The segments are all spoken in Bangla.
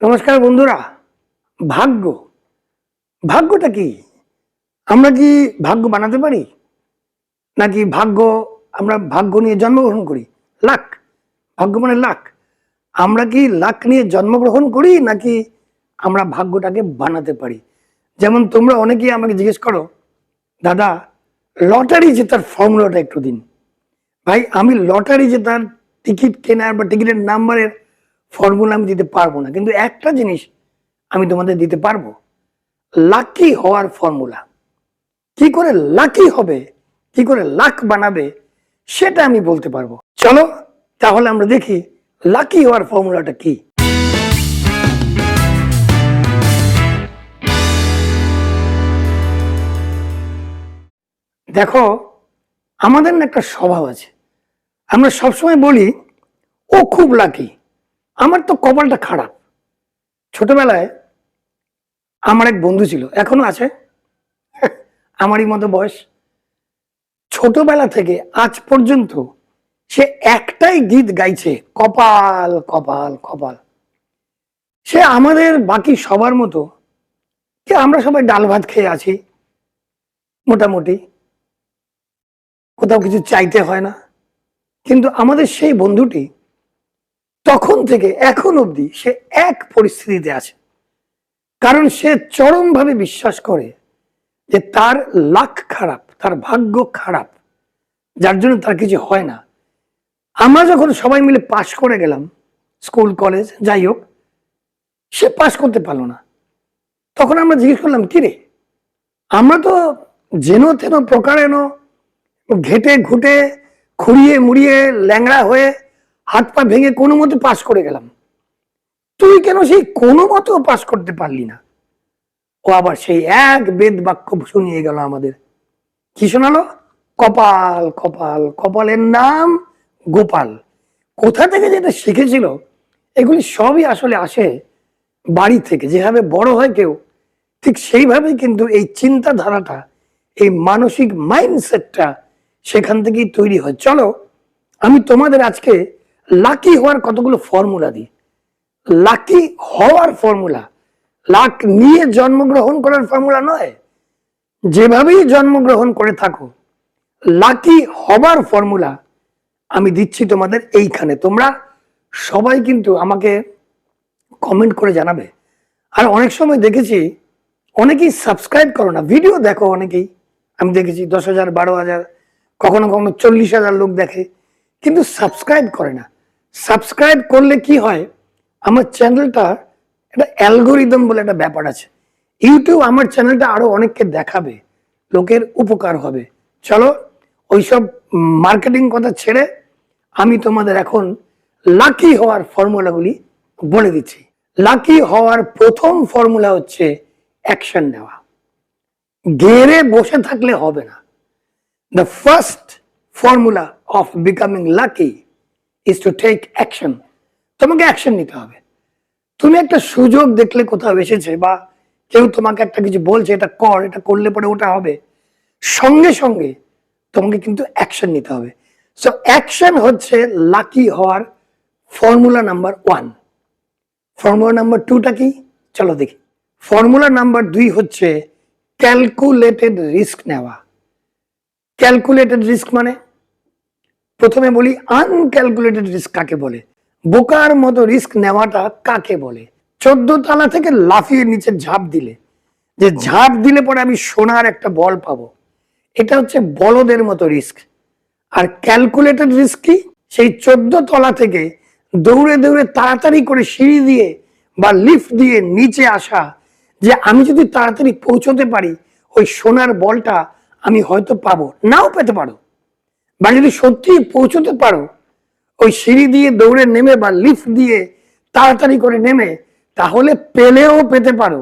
নমস্কার বন্ধুরা। ভাগ্য ভাগ্যটা কি? আমরা কি ভাগ্য বানাতে পারি, নাকি আমরা ভাগ্য নিয়ে জন্মগ্রহণ করি? লাক, ভাগ্য মানে লাক। আমরা কি লাক নিয়ে জন্মগ্রহণ করি, নাকি আমরা ভাগ্যটাকে বানাতে পারি? যেমন তোমরা অনেকেই আমাকে জিজ্ঞেস করো, দাদা লটারি জেতার ফর্মুলাটা একটু দিন। ভাই, আমি লটারি জেতার টিকিট কেনার বা টিকিটের নাম্বারের ফর্মুলা আমি দিতে পারবো না, কিন্তু একটা জিনিস আমি তোমাদের দিতে পারবো, লাকি হওয়ার ফর্মুলা। কি করে লাকি হবে, কি করে লাক বানাবে, সেটা আমি বলতে পারবো। চলো তাহলে আমরা দেখি লাকি হওয়ার ফর্মুলাটা কি। দেখো, আমাদের না একটা স্বভাব আছে, আমরা সবসময় বলি ও খুব লাকি, আমার তো কপালটা খারাপ। ছোটবেলায় আমার এক বন্ধু ছিল, এখনো আছে, আমারই মতো বয়স। ছোটবেলা থেকে আজ পর্যন্ত সে একটাই গীত গাইছে, কপাল কপাল কপাল। সে আমাদের বাকি সবার মতো, যে আমরা সবাই ডাল ভাত খেয়ে আছি, মোটামুটি কোথাও কিছু চাইতে হয় না। কিন্তু আমাদের সেই বন্ধুটি তখন থেকে এখন অবধি সে এক পরিস্থিতিতে আছে, কারণ সে চরমভাবে বিশ্বাস করে যে তার লাক খারাপ, তার ভাগ্য খারাপ, যার জন্য তার কিছু হয় না। আমরা যখন সবাই মিলে পাশ করে গেলাম, স্কুল কলেজ যাই হোক, সে পাশ করতে পারলো না। তখন আমরা জিজ্ঞেস করলাম, কিরে, আমরা তো যেন তেন প্রকারেণ ঘেটে ঘুটে খুঁড়িয়ে মুড়িয়ে ল্যাংড়া হয়ে হাত পা ভেঙে কোনো মতে পাশ করে গেলাম, তুই কেন সেই কোনো মতো পাশ করতে পারলি না? ও আবার সেই এক বেদ বাক্য শুনিয়ে গেল আমাদের। কি শোনালো? কপাল কপাল, কপালের নাম গোপাল। কোথা থেকে যেটা শিখেছিল, এগুলি সবই আসলে আসে বাড়ি থেকে। যেভাবে বড় হয় কেউ, ঠিক সেইভাবেই কিন্তু এই চিন্তাধারাটা, এই মানসিক মাইন্ডসেটটা সেখান থেকেই তৈরি হয়। চলো আমি তোমাদের আজকে লাকি হওয়ার কতগুলো ফর্মুলা দিই। লাকি হওয়ার ফর্মুলা, লাক নিয়ে জন্মগ্রহণ করার ফর্মুলা নয়। যেভাবেই জন্মগ্রহণ করে থাকো, লাকি হবার ফর্মুলা আমি দিচ্ছি তোমাদের এইখানে। তোমরা সবাই কিন্তু আমাকে কমেন্ট করে জানাবে। আর অনেক সময় দেখেছি অনেকেই সাবস্ক্রাইব করো না, ভিডিও দেখো অনেকেই, আমি দেখেছি 10,000, 12,000, কখনো কখনো 40,000 লোক দেখে, কিন্তু সাবস্ক্রাইব করে না। সাবস্ক্রাইব করলে কি হয়, আমার চ্যানেলটা একটা অ্যালগোরিদম বলে একটা ব্যাপার আছে, ইউটিউব আমার চ্যানেলটা আরো অনেককে দেখাবে, লোকের উপকার হবে। চলো ওইসব মার্কেটিং কথা ছেড়ে আমি তোমাদের এখন লাকি হওয়ার ফর্মুলাগুলি বলে দিচ্ছি। লাকি হওয়ার প্রথম ফর্মুলা হচ্ছে অ্যাকশন নেওয়া। ঘেরে বসে থাকলে হবে না। The first formula of becoming lucky is to take action. তোমাকে অ্যাকশন নিতে হবে। তুমি একটা সুযোগ দেখলে কোথাও এসেছে, বা কেউ তোমাকে একটা কিছু বলছে, এটা কর, এটা করলে পরে ওটা হবে, সঙ্গে সঙ্গে তোমাকে কিন্তু অ্যাকশন নিতে হবে। সো অ্যাকশন হচ্ছে লাকি হওয়ার ফর্মুলা নাম্বার 1। ফর্মুলা নাম্বার 2টা কি, চলো দেখি। ফর্মুলা নাম্বার 2 হচ্ছে ক্যালকুলেটেড রিস্ক নেওয়া। ক্যালকুলেটেড রিস্ক মানে, প্রথমে বলি আনক্যালকুলেটেড রিস্ক কাকে বলে, বোকার মতো রিস্ক নেওয়াটা কাকে বলে। 14 তলা থেকে লাফিয়ে নিচে ঝাঁপ দিলে, যে ঝাঁপ দিলে পরে আমি সোনার একটা বল পাবো, এটা হচ্ছে বলদের মতো রিস্ক। আর ক্যালকুলেটেড রিস্ক কি, সেই 14 তলা থেকে দৌড়ে দৌড়ে তাড়াতাড়ি করে সিঁড়ি দিয়ে বা লিফট দিয়ে নিচে আসা, যে আমি যদি তাড়াতাড়ি পৌঁছতে পারি, ওই সোনার বলটা আমি হয়তো পাবো, নাও পেতে পারো। বা যদি সত্যি পৌঁছতে পারো, ওই সিঁড়ি দিয়ে দৌড়ে নেমে বা লিফট দিয়ে তাড়াতাড়ি করে নেমে, তাহলে পেলেও পেতে পারো।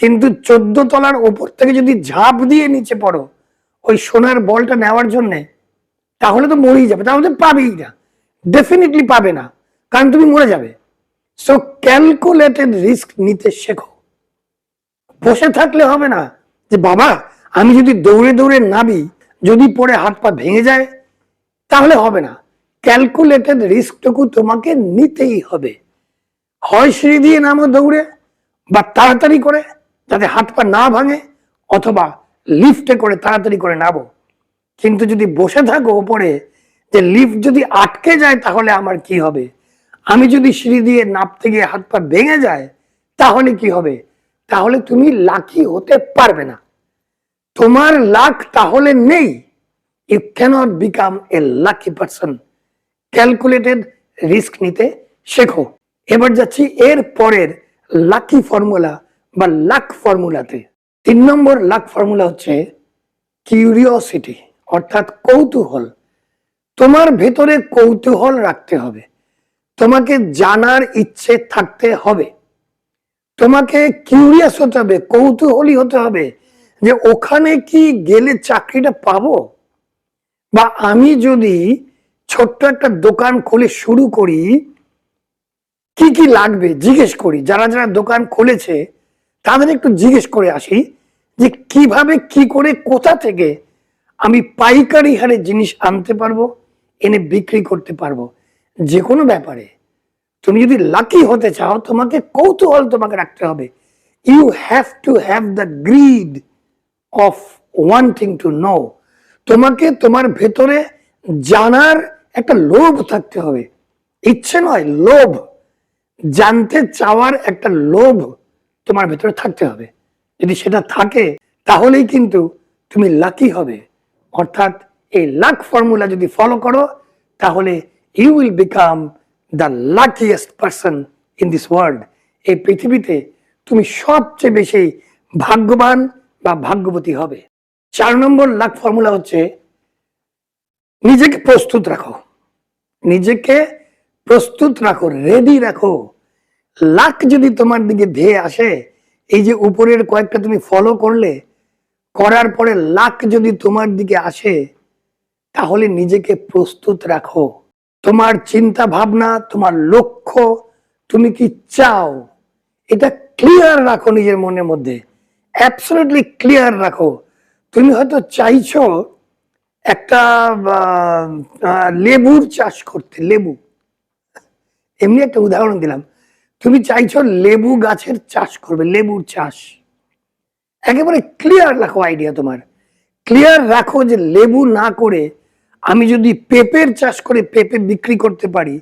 কিন্তু 14 তলার ওপর থেকে যদি ঝাঁপ দিয়ে নিচে পড়ো ওই সোনার বলটা নেওয়ার জন্যে, তাহলে তো মরেই যাবে, তাহলে তো পাবেই না, ডেফিনেটলি পাবে না, কারণ তুমি মরে যাবে। সো ক্যালকুলেটেড রিস্ক নিতে শেখো। বসে থাকলে হবে না, যে বাবা আমি যদি দৌড়ে দৌড়ে নামি, যদি পড়ে হাত পা ভেঙে যায়, তাহলে হবে না। ক্যালকুলেটেড রিস্কটুকু তোমাকে নিতেই হবে। হয় সিঁড়ি দিয়ে নামো দৌড়ে বা তাড়াতাড়ি করে যাতে হাত পা না ভাঙে, অথবা লিফটে করে তাড়াতাড়ি করে নামো। কিন্তু যদি বসে থাকো ওপরে যে লিফট যদি আটকে যায় তাহলে আমার কি হবে, আমি যদি সিঁড়ি দিয়ে নামতে গিয়ে হাত পা ভেঙে যায় তাহলে কি হবে, তাহলে তুমি লাকি হতে পারবে না। তোমার লাক তাহলে নেই। You cannot become a lucky person. Calculated risk নিতে শেখো। এবার যাচ্ছি এর পরের লাকি ফর্মুলা বা লাক ফর্মুলাতে। 3 নম্বর লাক ফর্মুলা হচ্ছে কিউরিওসিটি, অর্থাৎ কৌতূহল। তোমার ভেতরে কৌতূহল রাখতে হবে, তোমাকে জানার ইচ্ছে থাকতে হবে, তোমাকে কিউরিয়াস হতে হবে, কৌতূহলী হতে হবে যে ওখানে কি গেলে চাকরিটা পাবো, বা আমি যদি ছোট্ট একটা দোকান খুলে শুরু করি কি কি লাগবে জিজ্ঞেস করি, যারা যারা দোকান খুলেছে তাদের একটু জিজ্ঞেস করে আসি যে কিভাবে কি করে কোথা থেকে আমি পাইকারি হারে জিনিস আনতে পারবো, এনে বিক্রি করতে পারবো। যে কোনো ব্যাপারে তুমি যদি লাকি হতে চাও তোমাকে কৌতূহল তোমাকে রাখতে হবে। You have to have the greed of wanting to know. তোমাকে তোমার ভেতরে জানার একটা লোভ থাকতে হবে, ইচ্ছে নয় লোভ, জানতে চাওয়ার একটা লোভ তোমার ভেতরে থাকতে হবে। যদি সেটা থাকে তাহলেই কিন্তু তুমি লাকি হবে। অর্থাৎ এই লাক ফর্মুলা যদি ফলো করো তাহলে you will become the luckiest person in this world. এই পৃথিবীতে তুমি সবচেয়ে বেশি ভাগ্যবান বা ভাগ্যবতী হবে। 4 নম্বর লাক ফর্মুলা হচ্ছে নিজেকে প্রস্তুত রাখো। নিজেকে প্রস্তুত রাখো, রেডি রাখো। লাক যদি তোমার দিকে ধেয়ে আসে, এই যে উপরের কয়েকটা তুমি ফলো করলে, করার পরে লাক যদি তোমার দিকে আসে তাহলে নিজেকে প্রস্তুত রাখো। তোমার চিন্তা ভাবনা, তোমার লক্ষ্য, তুমি কি চাও এটা ক্লিয়ার রাখো নিজের মনের মধ্যে, অ্যাবসলিউটলি ক্লিয়ার রাখো। তুমি হয়তো চাইছো একটা লেবুর চাষ করতে, লেবু, এমনি একটা উদাহরণ দিলাম। তুমি চাইছো লেবু গাছের চাষ করবে, লেবুর চাষ। একেবারে ক্লিয়ার রাখো আইডিয়া তোমার, ক্লিয়ার রাখো যে লেবু না করে আমি যদি পেঁপের চাষ করে পেঁপে বিক্রি করতে পারি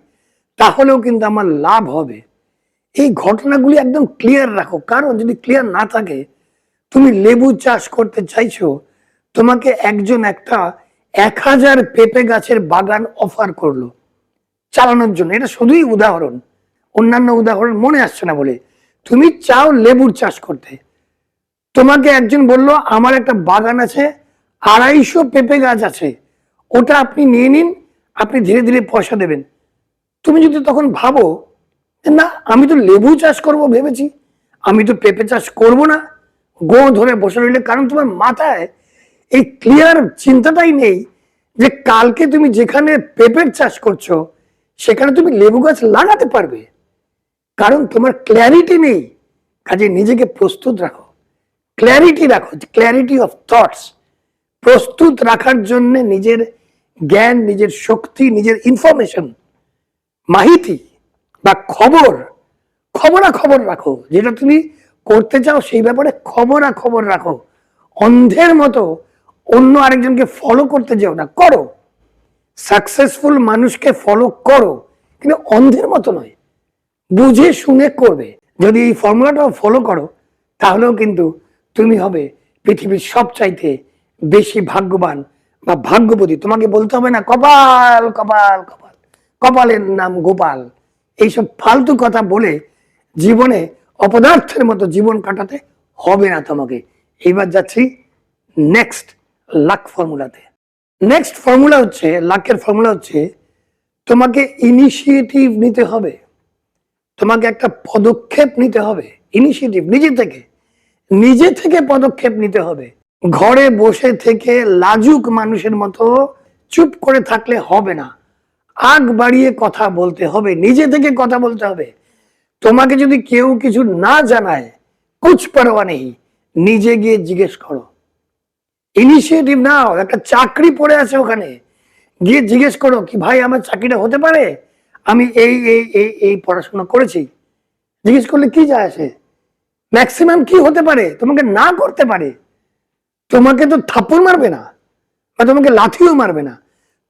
তাহলেও কিন্তু আমার লাভ হবে। এই ঘটনাগুলি একদম ক্লিয়ার রাখো, কারণ যদি ক্লিয়ার না থাকে, তুমি লেবু চাষ করতে চাইছো, তোমাকে একজন একটা 1000 পেঁপে গাছের বাগান অফার করলো চালানোর জন্য। এটা শুধুই উদাহরণ, অন্যান্য উদাহরণ মনে আসছে না বলে। তুমি চাও লেবুর চাষ করতে, তোমাকে একজন বললো আমার একটা বাগান আছে, 250 পেঁপে গাছ আছে, ওটা আপনি নিয়ে নিন, আপনি ধীরে ধীরে পয়সা দেবেন। তুমি যদি তখন ভাবো না আমি তো লেবু চাষ করব ভেবেছি, আমি তো পেঁপে চাষ করব না, গো ধরে বসে রইলে, কারণ তোমার মাথায় এই ক্লিয়ার চিন্তাটাই নেই যে কালকে তুমি যেখানে পেঁপের চাষ করছো সেখানে তুমি লেবু গাছ লাগাতে পারবে, কারণ তোমার ক্ল্যারিটি নেই। কাজে নিজেকে প্রস্তুত রাখো, ক্ল্যারিটি রাখো, ক্ল্যারিটি অফ থটস। প্রস্তুত রাখার জন্য নিজের জ্ঞান, নিজের শক্তি, নিজের ইনফরমেশন, মাহিতি বা খবরাখবর রাখো। যেটা তুমি করতে চাও সেই ব্যাপারে খবরাখবর রাখো। অন্ধের মতো অন্য আরেকজনকে ফলো করতে যাও না, করো, সাকসেসফুল মানুষকে ফলো করো, কিন্তু অন্ধের মতো নয়, বুঝে শুনে করবে। যদি এই ফর্মুলাটা ফলো করো তাহলেও কিন্তু তুমি হবে পৃথিবীর সবচাইতে বেশি ভাগ্যবান বা ভাগ্যবতী। তোমাকে বলতে হবে না কপাল কপাল কপাল, কপালের নাম গোপাল, এইসব ফালতু কথা বলে জীবনে অপদার্থের মতো জীবন কাটাতে হবে না তোমাকে। এইবার যাচ্ছি নেক্সট লাক ফর্মুলাতে। নেক্সট ফর্মুলা হচ্ছে, লাকের ফর্মুলা হচ্ছে তোমাকে ইনিশিয়েটিভ নিতে হবে, তোমাকে একটা পদক্ষেপ নিতে হবে। ইনিশিয়েটিভ নিজে থেকে পদক্ষেপ নিতে হবে। ঘরে বসে থেকে লাজুক মানুষের মতো চুপ করে থাকলে হবে না, আগ বাড়িয়ে কথা বলতে হবে, নিজে থেকে কথা বলতে হবে। তোমাকে যদি কেউ কিছু না জানায়, কুছ পরোয়া নেই, নিজে গিয়ে জিজ্ঞেস করো, ইনিশিয়েটিভ নাও। একটা চাকরি পড়ে আছে ওখানে, গিয়ে জিজ্ঞেস করো কি ভাই আমার চাকরিটা হতে পারে, আমি এই এই এই এই পড়াশোনা করেছি, জিজ্ঞেস করলে কি যায় আসে? ম্যাক্সিমাম কি হতে পারে? তোমাকে না করতে পারে, তোমাকে তো থাপ্পড় মারবে না বা তোমাকে লাথিও মারবে না,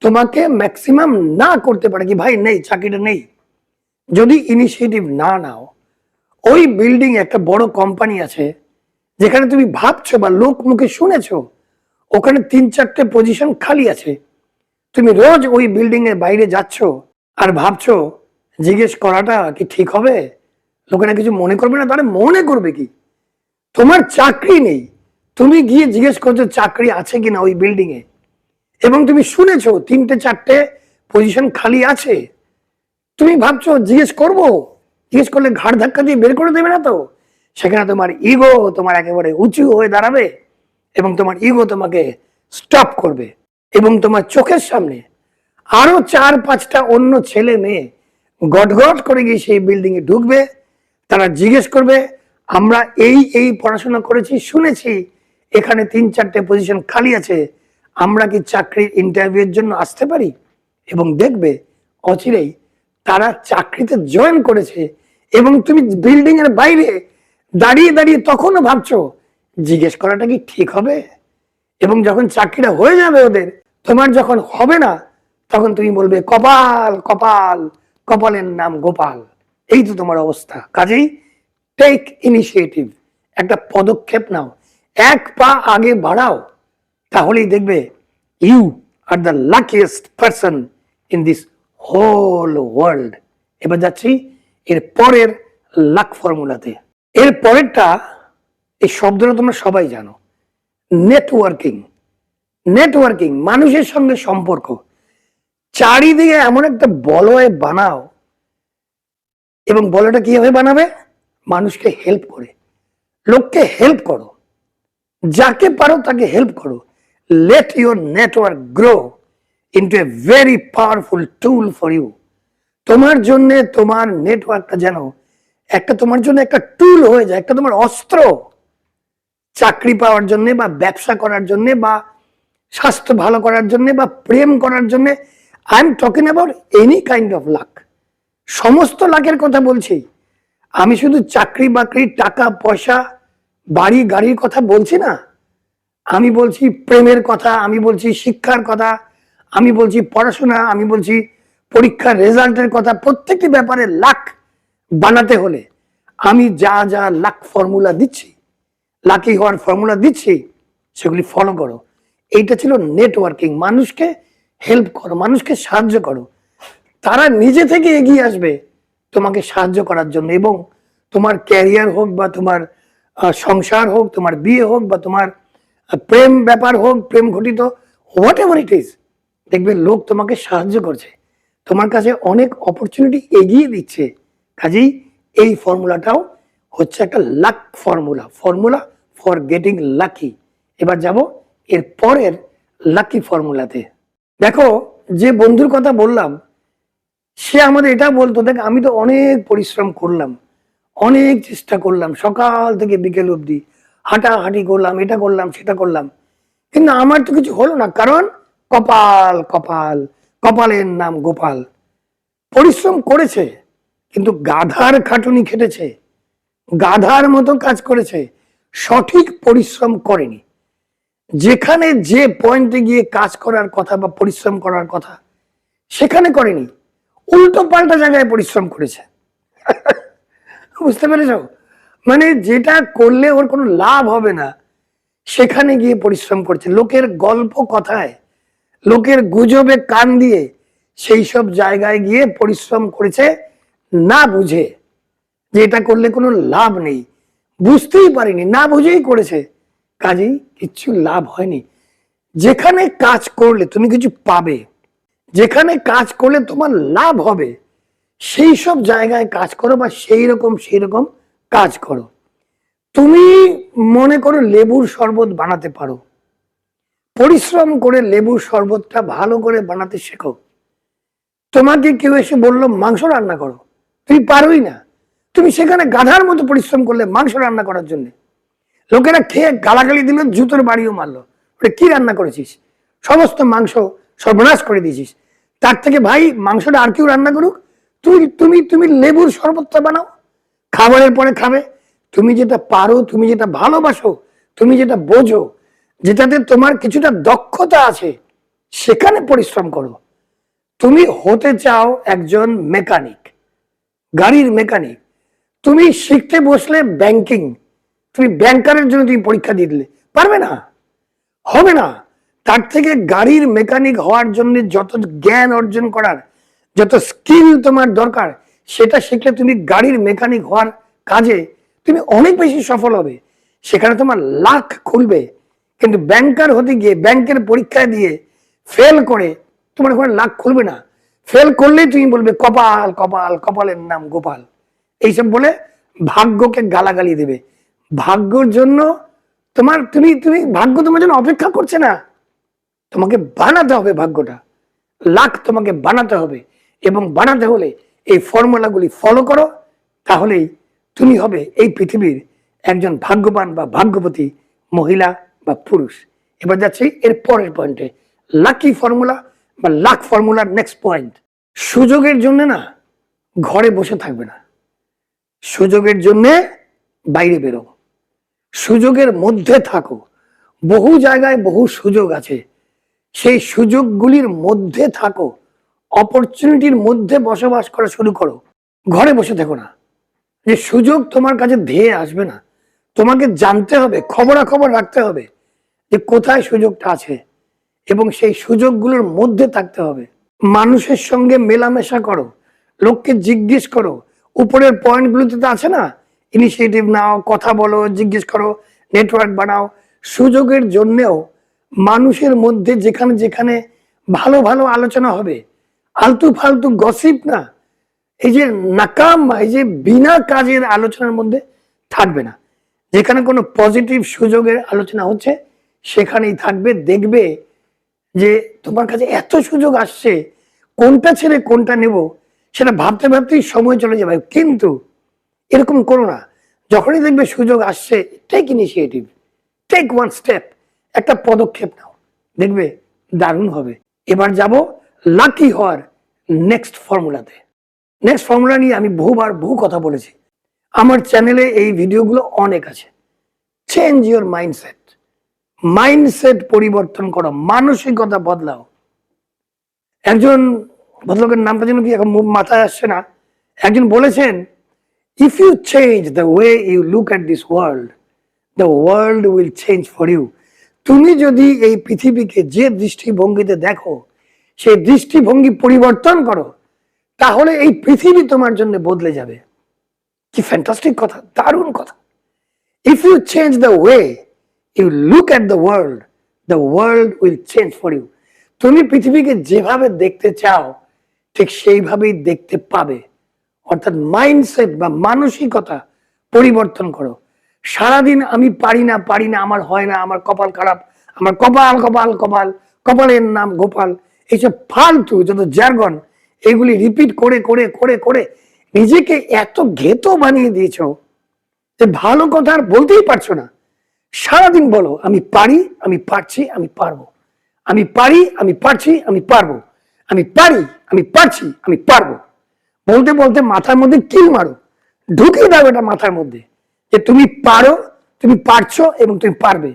তোমাকে ম্যাক্সিমাম না করতে পারে কি ভাই নেই, চাকরিটা নেই। যদি ইনিশিয়েটিভ না নাও, ওই বিল্ডিং একটা বড় কোম্পানি আছে যেখানে তুমি ভাবছো বা লোক মুখে শুনেছো ওখানে 3-4টে পজিশন খালি আছে, তুমি রোজ ওই বিল্ডিং এর বাইরে যাচ্ছ আর ভাবছো জিজ্ঞেস করাটা কি ঠিক হবে, লোকেরা কিছু মনে করবে না, তাহলে মনে করবে কি? তোমার চাকরি নেই, তুমি গিয়ে জিজ্ঞেস করছো চাকরি আছে কিনা ওই বিল্ডিং এ, এবং তুমি শুনেছো 3-4টে পজিশন খালি আছে, তুমি ভাবছো জিজ্ঞেস করবো, জিজ্ঞেস করলে ঘাড় ধাক্কা দিয়ে বের করে দেবে না তো? সেখানে তোমার ইগো তোমার একেবারে উঁচু হয়ে দাঁড়াবে এবং তোমার ইগো তোমাকে স্টপ করবে, এবং তোমার চোখের সামনে আরো 4-5টা অন্য ছেলে মেয়ে গটগট করে গিয়ে সেই বিল্ডিং এ ঢুকবে, তারা জিজ্ঞেস করবে আমরা এই পড়াশোনা করেছি, শুনেছি এখানে 3-4টে পজিশন খালি আছে, আমরা কি চাকরির ইন্টারভিউর জন্য আসতে পারি? এবং দেখবে অচিরেই তারা চাকরিতে জয়েন করেছে, এবং তুমি বিল্ডিং এর বাইরে দাঁড়িয়ে দাঁড়িয়ে তখনও ভাবছো জিজ্ঞেস করাটা কি ঠিক হবে? এবং যখন চাকরিটা হয়ে যাবে ওদের, তোমার যখন হবে না, তখন তুমি বলবে কপাল কপাল, কপালের নাম গোপাল। এই তো তোমার অবস্থা। কাজেই টেক ইনিশিয়েটিভ, একটা পদক্ষেপ নাও, এক পা আগে বাড়াও, তাহলেই দেখবে you are the luckiest person in this whole world. এবার যাচ্ছি এর পরের লাক ফর্মুলাতে। এর পরেরটা, এই শব্দটা তোমরা সবাই জানো, নেটওয়ার্কিং। নেটওয়ার্কিং মানুষের সঙ্গে সম্পর্ক। চারিদিকে এমন একটা বলয় বানাও, এবং বলয়টা কিভাবে বানাবে? মানুষকে হেল্প করে, লোককে হেল্প করো, যাকে পারো তাকে হেল্প করো। Let your network grow into a very powerful tool for you. তোমার জন্য তোমার নেটওয়ার্কটা যেন একটা তোমার জন্য একটা টুল হয়ে যায়, একটা তোমার অস্ত্র, চাকরি পাওয়ার জন্য বা ব্যবসা করার জন্য বা স্বাস্থ্য ভালো করার জন্য বা প্রেম করার জন্য। I am talking about any kind of luck, সমস্ত লাকের কথা বলছি। আমি শুধু চাকরি বাকরি, টাকা পয়সা, বাড়ি গাড়ির কথা বলছি না, আমি বলছি প্রেমের কথা, আমি বলছি শিক্ষার কথা, আমি বলছি পড়াশোনা, আমি বলছি পরীক্ষার রেজাল্টের কথা। প্রত্যেকটি ব্যাপারে লাক বানাতে হলে আমি যা যা লাক ফর্মুলা দিচ্ছি, লাকি হওয়ার ফর্মুলা দিচ্ছি, সেগুলি ফলো করো। এইটা ছিল নেটওয়ার্কিং। মানুষকে হেল্প করো, মানুষকে সাহায্য করো, তারা নিজে থেকে এগিয়ে আসবে তোমাকে সাহায্য করার জন্য। এবং তোমার ক্যারিয়ার হোক বা তোমার সংসার হোক, তোমার বিয়ে হোক বা তোমার প্রেম ব্যাপার হোক, প্রেম ঘটিত, হোয়াট এভার ইট ইজ, দেখবে লোক তোমাকে সাহায্য করছে, তোমার কাছে অনেক অপরচুনিটি এগিয়ে দিচ্ছে। কাজেই এই ফর্মুলাটাও হচ্ছে একটা lakh formula, formula for getting lucky. এবার যাব এর পরের লাকি ফর্মুলাতে। দেখো, যে বন্ধুর কথা বললাম, সে আমাদের এটা বলতো, দেখ আমি তো অনেক পরিশ্রম করলাম, অনেক চেষ্টা করলাম, সকাল থেকে বিকেল অবধি হাঁটাহাঁটি করলাম, এটা করলাম সেটা করলাম, কিন্তু আমার তো কিছু হলো না, কারণ কপাল কপাল, কপালের নাম গোপাল। পরিশ্রম করেছে কিন্তু গাধার খাটুনি খেটেছে, গাধার মতো কাজ করেছে, সঠিক পরিশ্রম করেনি। যেখানে যে পয়েন্টে গিয়ে কাজ করার কথা বা পরিশ্রম করার কথা সেখানে করেনি, উল্টো পাল্টা জায়গায় পরিশ্রম করেছে। বুঝতে পেরেছ? মানে যেটা করলে ওর কোনো লাভ হবে না সেখানে গিয়ে পরিশ্রম করছে, লোকের গল্প কথায়, লোকের গুজবে কান দিয়ে সেই সব জায়গায় গিয়ে পরিশ্রম করেছে, না বুঝে যে এটা করলে কোনো লাভ নেই, বুঝতেই পারিনি, না বুঝেই করেছে, কাজেই কিচ্ছু লাভ হয়নি। যেখানে কাজ করলে তুমি কিছু পাবে, যেখানে কাজ করলে তোমার লাভ হবে, সেই সব জায়গায় কাজ করো বা সেই রকম কাজ করো। তুমি মনে করো লেবুর শরবত বানাতে পারো, পরিশ্রম করে লেবুর শরবতটা ভালো করে বানাতে শেখো। তোমাকে কেউ এসে বললো মাংস রান্না করো, তুমি পারোই না, তুমি সেখানে গাধার মতো পরিশ্রম করলে মাংস রান্না করার জন্য, লোকেরা খেয়ে গালাগালি দিল, জুতোর বাড়িও মারলো, ওটা কি রান্না করেছিস, সমস্ত মাংস সর্বনাশ করে দিয়েছিস, তার থেকে ভাই মাংসটা আর কেউ রান্না করুক, তুমি তুমি তুমি লেবুর শরবতটা বানাও, খাবারের পরে খাবে, তুমি যেটা পারো, তুমি যেটা ভালোবাসো, তুমি যেটা বোঝো, যেটাতে তোমার কিছুটা দক্ষতা আছে, সেখানে পরিশ্রম করো। তুমি হতে চাও একজন মেকানিক, গাড়ির মেকানিক, তুমি শিখতে বসলে ব্যাংকিং, তুমি ব্যাংকারের জন্য তুমি পরীক্ষা দিয়ে দিলে, পারবে না, হবে না। তার থেকে গাড়ির মেকানিক হওয়ার জন্য যত জ্ঞান অর্জন করার, যত স্কিল তোমার দরকার, সেটা শিখলে তুমি গাড়ির মেকানিক হওয়ার কাজে তুমি অনেক বেশি সফল হবে, সেখানে তোমার লাখ খুলবে। কিন্তু ব্যাংকার হতে গিয়ে ব্যাংকের পরীক্ষা দিয়ে ফেল করে তোমার ওখানে লাখ খুলবে না। ফেল করলেই তুমি বলবে কপাল কপাল, কপালের নাম গোপাল, এইসব বলে ভাগ্যকে গালাগালি দেবে। ভাগ্যর জন্য তুমি তুমি ভাগ্য তোমার জন্য অপেক্ষা করছে না, তোমাকে বানাতে হবে ভাগ্যটা, লাখ তোমাকে বানাতে হবে। এবং বানাতে হলে এই ফর্মুলাগুলি ফলো করো, তাহলেই তুমি হবে এই পৃথিবীর একজন ভাগ্যবান বা ভাগ্যবতী মহিলা বা পুরুষ। এবার যাচ্ছি এর পরের পয়েন্টে, লাকি ফর্মুলা বা লাক ফর্মুলার নেক্সট পয়েন্ট। সুযোগের জন্য না ঘরে বসে থাকবে না, সুযোগের জন্য বাইরে বেরো, সুযোগের মধ্যে থাকো। বহু জায়গায় বহু সুযোগ আছে, সেই সুযোগগুলির মধ্যে থাকো, অপরচুনিটির মধ্যে বসবাস করা শুরু করো। ঘরে বসে থেকো না, যে সুযোগ তোমার কাছে ধেয়ে আসবে না, তোমাকে জানতে হবে, খবরাখবর রাখতে হবে যে কোথায় সুযোগটা আছে, এবং সেই সুযোগগুলোর মধ্যে থাকতে হবে। মানুষের সঙ্গে মেলামেশা করো, লোককে জিজ্ঞেস করো, উপরের পয়েন্টগুলোতে তো আছে না, ইনিশিয়েটিভ নাও, কথা বলো, জিজ্ঞেস করো, নেটওয়ার্ক বানাও। সুযোগের জন্যেও মানুষের মধ্যে যেখানে যেখানে ভালো ভালো আলোচনা হবে, আলতু ফালতু গসিপ না, এই যে নাকাম, এই যে বিনা কাজের আলোচনার মধ্যে থাকবে না। যেখানে কোনো পজিটিভ সুযোগের আলোচনা হচ্ছে সেখানেই থাকবে। দেখবে যে তোমার কাছে এত সুযোগ আসছে, কোনটা ছেড়ে কোনটা নেব সেটা ভাবতে ভাবতেই সময় চলে যাবে। কিন্তু এরকম করো না, যখনই দেখবে সুযোগ আসছে, take initiative, take one step, একটা পদক্ষেপ নাও, দেখবে দারুণ হবে। এবার যাব লাকি হওয়ার নেক্সট ফর্মুলাতে। নেক্সট ফর্মুলা নিয়ে আমি বহুবার বহু কথা বলেছি, আমার চ্যানেলে এই ভিডিওগুলো অনেক আছে। চেঞ্জ ইউর মাইন্ডসেট, মাইন্ডসেট পরিবর্তন করো, মানসিকতা বদলাও। একজন ভদ্রলোকের নামটা যেন কি এখন মাথায় আসছে না, একজন বলেছেন, if you change the way you look at this world, the world will change for you. তুমি যদি এই পৃথিবীকে যে দৃষ্টিভঙ্গিতে দেখো, সেই দৃষ্টিভঙ্গি পরিবর্তন করো, তাহলে এই পৃথিবী তোমার জন্য বদলে যাবে। কি ফ্যান্টাস্টিক কথা, দারুণ কথা। If you change the way you look at the world will change for you. তুমি পৃথিবীকে যেভাবে দেখতে চাও ঠিক সেইভাবেই দেখতে পাবে। অর্থাৎ মাইন্ডসেট বা মানসিকতা পরিবর্তন করো। সারাদিন আমি পারি না, আমার হয় না, আমার কপাল খারাপ, আমার কপাল কপাল কপাল, কপালের নাম গোপাল, এইসব ফালতু যত জার্গন, এগুলি রিপিট করে করে করে করে নিজেকে এত ঘেতো বানিয়ে দিয়েছো যে ভালো কথা আর বলতেই পারছো না। সারাদিন বলো আমি পারি, আমি পারছি, আমি পারবো, আমি পারি, আমি পারছি, আমি পারবো, আমি পারি, আমি পারছি, আমি পারবো। বলতে বলতে মাথার মধ্যে কিল মারো, ঢুকিয়ে দাও এটা মাথার মধ্যে যে তুমি পারো, তুমি পারছো এবং তুমি পারবে।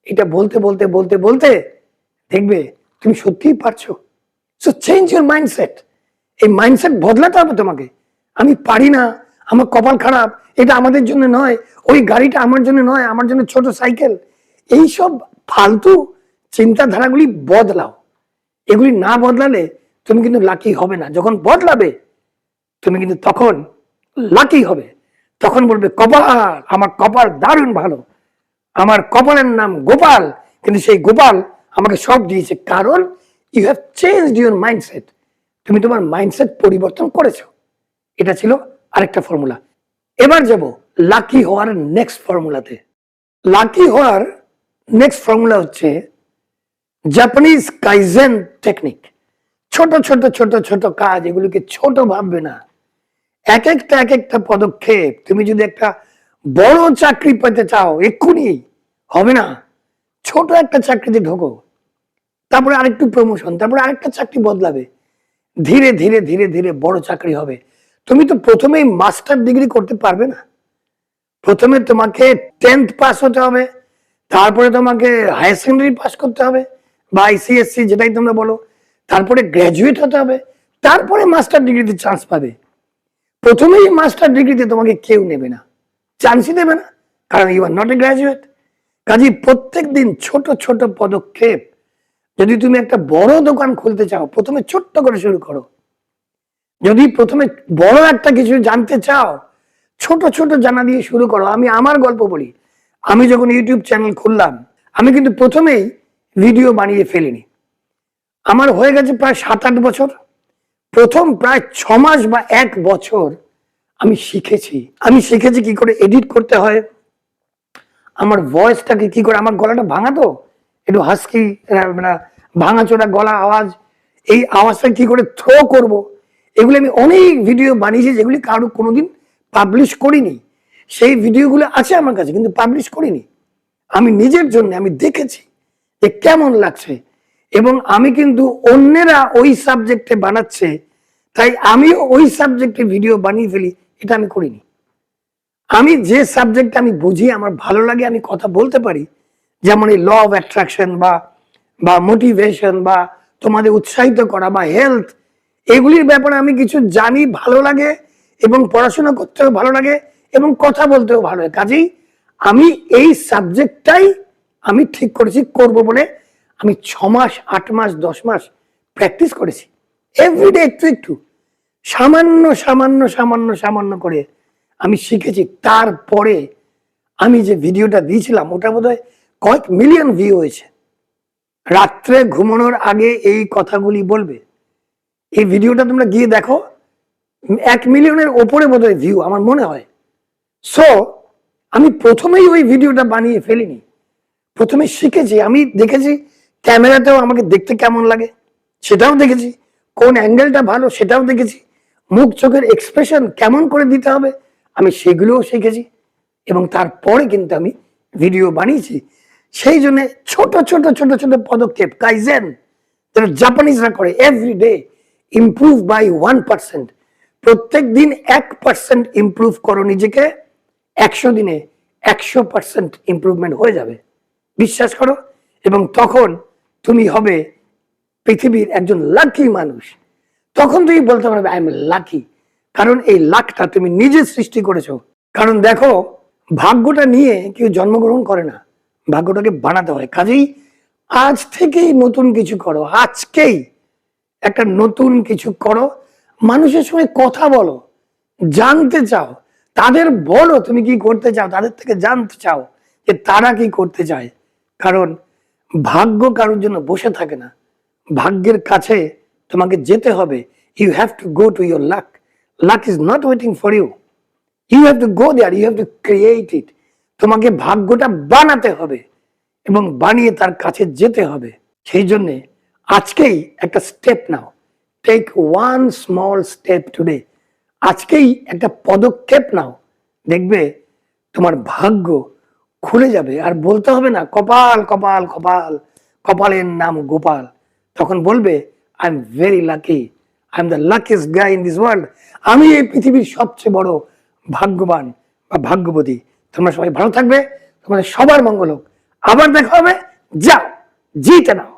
এটা বলতে বলতে বলতে বলতে দেখবে তুমি সত্যিই পারছো। So change your mindset. এই মাইন্ডসেট বদলাতে হবে তোমাকে। আমি পারি না, আমার কপাল খারাপ, এটা আমাদের জন্য নয়, ওই গাড়িটা আমার জন্য নয়, আমার জন্য ছোট সাইকেল, এইসব ফালতু চিন্তাধারাগুলি বদলাও। এগুলি না বদলালে তুমি কিন্তু লাকি হবে না। যখন বদলাবে তুমি কিন্তু তখন লাকি হবে। তখন বলবে কপাল, আমার কপাল দারুণ ভালো, আমার কপালের নাম গোপাল, কিন্তু সেই গোপাল আমাকে সব দিয়েছে, কারণ you have changed your mindset. তুমি তোমার মাইন্ডসেট পরিবর্তন করেছো। এটা ছিল আরেকটা ফর্মুলা। এবার যাব লাকি হওয়ার নেক্সট ফর্মুলাতে। লাকি হওয়ার নেক্সট ফর্মুলা হচ্ছে জাপানিজ কাইজেন টেকনিক। ছোট ছোট ছোট ছোট কাজ, এগুলোকে ছোট ভাববে না। এক একটা পদক্ষেপ। তুমি যদি একটা বড় চাকরি পেতে চাও, এক্ষুনি হবে না, ছোট একটা চাকরিতে ঢোকো, তারপরে আরেকটু প্রমোশন, তারপরে আরেকটা চাকরি বদলাবে, ধীরে ধীরে ধীরে ধীরে বড় চাকরি হবে। তুমি তো প্রথমেই মাস্টার ডিগ্রি করতে পারবে না। প্রথমে তোমাকে 10th পাস হতে হবে, তারপরে তোমাকে হায়ার সেকেন্ডারি পাস করতে হবে বা আইসিএসসি যেটাই তোমরা বলো, তারপরে গ্র্যাজুয়েট হতে হবে, তারপরে মাস্টার ডিগ্রিতে চান্স পাবে। প্রথমেই মাস্টার ডিগ্রিতে তোমাকে কেউ নেবে না, চান্সই দেবে না, কারণ you are not a graduate. কাজে প্রত্যেক দিন ছোট ছোট পদক্ষেপ। যদি তুমি একটা বড় দোকান খুলতে চাও, প্রথমে ছোট্ট করে শুরু করো। যদি প্রথমে বড় একটা কিছু জানতে চাও, ছোট ছোট জানা দিয়ে শুরু করো। আমি আমার গল্প বলি। আমি যখন ইউটিউব চ্যানেল খুললাম, আমি কিন্তু প্রথমেই ভিডিও বানিয়ে ফেলিনি। আমার হয়ে গেছে প্রায় 7-8 বছর। প্রথম প্রায় 6 মাস বা 1 বছর আমি শিখেছি কি করে এডিট করতে হয়, আমার ভয়েসটাকে কি করে, আমার গলাটা ভাঙা তো একটু হাস্কি, মানে ভাঙাচোরা গলা আওয়াজ, এই আওয়াজটা কি করে থ্রো করব, এগুলো আমি অনেক ভিডিও বানিয়েছি, যেগুলি কারো কোনোদিন পাবলিশ করিনি। সেই ভিডিওগুলো আছে আমার কাছে, কিন্তু পাবলিশ করিনি। আমি নিজের জন্য আমি দেখেছি যে কেমন লাগছে, এবং আমি কিন্তু অন্যেরা ওই সাবজেক্টে বানাচ্ছে, তাই আমিও ওই সাবজেক্টে ভিডিও বানিয়ে ফেলি, এটা আমি করিনি। আমি যে সাবজেক্ট আমি বুঝি, আমার ভালো লাগে, আমি কথা বলতে পারি, যেমন এই ল অফ অ্যাট্রাকশন বা মোটিভেশন বা তোমাদের উৎসাহিত করা বা হেলথ, এগুলির ব্যাপারে আমি কিছু জানি, ভালো লাগে, এবং পড়াশোনা করতেও ভালো লাগে এবং কথা বলতেও ভালো লাগে। কাজেই আমি এই সাবজেক্টটাই আমি ঠিক করেছি করব বলে আমি 6 মাস 8 মাস 10 মাস প্র্যাকটিস করেছি, এভরিডে একটু একটু সামান্য সামান্য সামান্য সামান্য করে আমি শিখেছি। তারপরে আমি যে ভিডিওটা দিয়েছিলাম, ওটা বোধহয় কয়েক মিলিয়ন ভিউ হয়েছে। রাত্রে ঘুমানোর আগে এই কথাগুলি বলবে, এই ভিডিওটা তোমরা গিয়ে দেখো, 1 মিলিয়নের ওপরে বোধহয় ভিউ আমার মনে হয়। সো আমি প্রথমেই ওই ভিডিওটা বানিয়ে ফেলিনি, প্রথমে শিখেছি। আমি দেখেছি ক্যামেরাতেও আমাকে দেখতে কেমন লাগে সেটাও দেখেছি, কোন অ্যাঙ্গেলটা ভালো সেটাও দেখেছি, মুখ চোখের এক্সপ্রেশন কেমন করে দিতে হবে আমি সেগুলোও শিখেছি, এবং তারপরে কিন্তু আমি ভিডিও বানিয়েছি। সেই জন্য ছোট ছোট ছোট ছোট পদক্ষেপ, কাইজেন যেটা জাপানিজরা করে, এভরিডে ইমপ্রুভ বাই 1%। প্রত্যেক দিন 1% ইমপ্রুভ করো নিজেকে, 100 দিনে 100% ইমপ্রুভমেন্ট হয়ে যাবে, বিশ্বাস করো। এবং তখন তুমি হবে পৃথিবীর একজন লাকি মানুষ। তখন তুমি বলতে পারবে আই এম লাকি, কারণ এই লাকটা তুমি নিজে সৃষ্টি করেছো। কারণ দেখো, ভাগ্যটা নিয়ে কেউ জন্মগ্রহণ করে না, ভাগ্যটাকে বানাতে হয়। কাজেই আজ থেকেই নতুন কিছু করো, আজকেই একটা নতুন কিছু করো। মানুষের সঙ্গে কথা বলো, জানতে চাও, তাদের বলো তুমি কি করতে চাও, তাদের থেকে জানতে চাও যে তারা কি করতে চায়। কারণ ভাগ্য কারোর জন্য বসে থাকে না, ভাগ্যের কাছে তোমাকে যেতে হবে। You have to go to your luck. Luck is not waiting for you, you have to go there, you have to create it. তোমাকে ভাগ্যটা বানাতে হবে এবং বানিয়ে তার কাছে যেতে হবে। সেই জন্যে আজকেই একটা স্টেপ নাও, take one small step today. আজকেই একটা পদক্ষেপ নাও, দেখবে তোমার ভাগ্য খুলে যাবে। আর বলতে হবে না কপাল কপাল কপাল, কপালের নাম গোপাল। তখন বলবে I am very lucky, I am the luckiest guy in this world. আমি এই পৃথিবীর সবচেয়ে বড় ভাগ্যবান বা ভাগ্যবতী। তোমরা সবাই ভালো থাকবে, তোমাদের সবার মঙ্গল হোক। আবার দেখা হবে, যাও জিতে নাও।